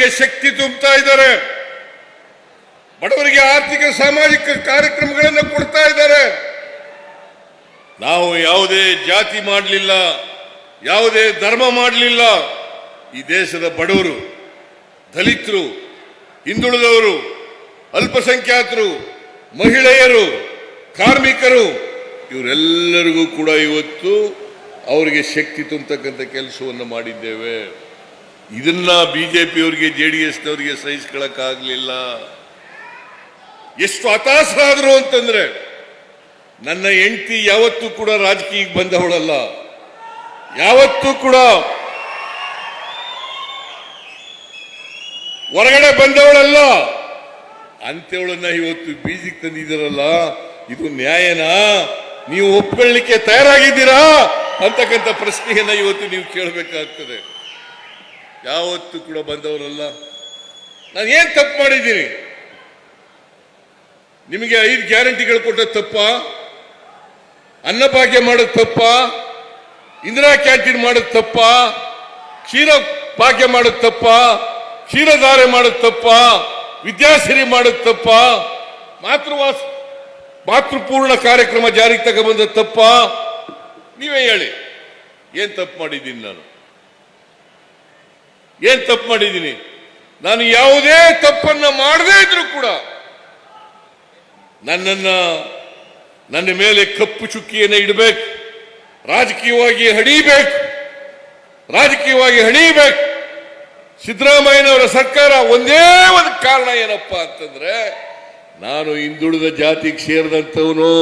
ಬಡವರಿಗೆ ಶಕ್ತಿ ತುಂಬುತ್ತಾ ಇದ್ದಾರೆ, ಬಡವರಿಗೆ ಆರ್ಥಿಕ ಸಾಮಾಜಿಕ ಕಾರ್ಯಕ್ರಮಗಳನ್ನು ಕೊಡ್ತಾ ಇದ್ದಾರೆ. ನಾವು ಯಾವುದೇ ಜಾತಿ ಮಾಡಲಿಲ್ಲ, ಯಾವುದೇ ಧರ್ಮ ಮಾಡಲಿಲ್ಲ. ಈ ದೇಶದ ಬಡವರು, ದಲಿತರು, ಹಿಂದುಳಿದವರು, ಅಲ್ಪಸಂಖ್ಯಾತರು, ಮಹಿಳೆಯರು, ಕಾರ್ಮಿಕರು ಇವರೆಲ್ಲರಿಗೂ ಕೂಡ ಇವತ್ತು ಅವರಿಗೆ ಶಕ್ತಿ ತುಂಬತಕ್ಕಂಥ ಕೆಲಸವನ್ನು ಮಾಡಿದ್ದೇವೆ. ಇದನ್ನ ಬಿಜೆಪಿಯವರಿಗೆ, ಜೆಡಿಎಸ್ನವರಿಗೆ ಸಹಿಸ್ಕೊಳ್ಳಕ್ಕಾಗಲಿಲ್ಲ. ಎಷ್ಟು ಹತಾಶರಾದರು ಅಂತಂದ್ರೆ, ನನ್ನ ಹೆಂಡತಿ ಯಾವತ್ತೂ ಕೂಡ ರಾಜಕೀಯಕ್ಕೆ ಬಂದವಳಲ್ಲ, ಯಾವತ್ತೂ ಕೂಡ ಹೊರಗಡೆ ಬಂದವಳಲ್ಲ. ಅಂತೇವಳನ್ನ ಇವತ್ತು ಬೀಜಿಗೆ ತಂದಿದ್ದೀರಲ್ಲ, ಇದು ನ್ಯಾಯನಾ? ನೀವು ಒಪ್ಕೊಳ್ಳಿಕ್ಕೆ ತಯಾರಾಗಿದ್ದೀರಾ ಅಂತಕ್ಕಂಥ ಪ್ರಶ್ನೆಯನ್ನ ಇವತ್ತು ನೀವು ಕೇಳಬೇಕಾಗ್ತದೆ. ಯಾವತ್ತೂ ಕೂಡ ಬಂದವರಲ್ಲ. ನಾನು ಏನ್ ತಪ್ಪು ಮಾಡಿದ್ದೀನಿ? ನಿಮಗೆ 5 ಗ್ಯಾರಂಟಿಗಳು ಕೊಟ್ಟ ತಪ್ಪ? ಅನ್ನಭಾಗ್ಯ ಮಾಡೋದು ತಪ್ಪ? ಇಂದಿರಾ ಕ್ಯಾಂಟೀನ್ ಮಾಡೋದು ತಪ್ಪ? ಕ್ಷೀರ ಭಾಗ್ಯ ಮಾಡೋದು ತಪ್ಪ? ಕ್ಷೀರಧಾರೆ ಮಾಡೋದು ತಪ್ಪ? ವಿದ್ಯಾಸಿರಿ ಮಾಡೋದು ತಪ್ಪ? ಮಾತೃಪೂರ್ಣ ಕಾರ್ಯಕ್ರಮ ಜಾರಿಗೆ ತಗೊಂಡ್ಬಂದ ತಪ್ಪ? ನೀವೇ ಹೇಳಿ, ಏನ್ ತಪ್ಪು ಮಾಡಿದ್ದೀನಿ? ಏನ್ ತಪ್ಪು ಮಾಡಿದ್ದೀನಿ? ನಾನು ಯಾವುದೇ ತಪ್ಪನ್ನ ಮಾಡದೇ ಇದ್ರೂ ಕೂಡ ನನ್ನ ಮೇಲೆ ಕಪ್ಪು ಚುಕ್ಕಿಯನ್ನು ಇಡಬೇಕು, ರಾಜಕೀಯವಾಗಿ ಹಣಿಬೇಕು. ಸಿದ್ದರಾಮಯ್ಯನವರ ಸರ್ಕಾರ ಒಂದೇ ಒಂದು ಕಾರಣ ಏನಪ್ಪಾ ಅಂತಂದ್ರೆ, ನಾನು ಹಿಂದುಳಿದ ಜಾತಿಗೆ ಸೇರಿದಂತವನು,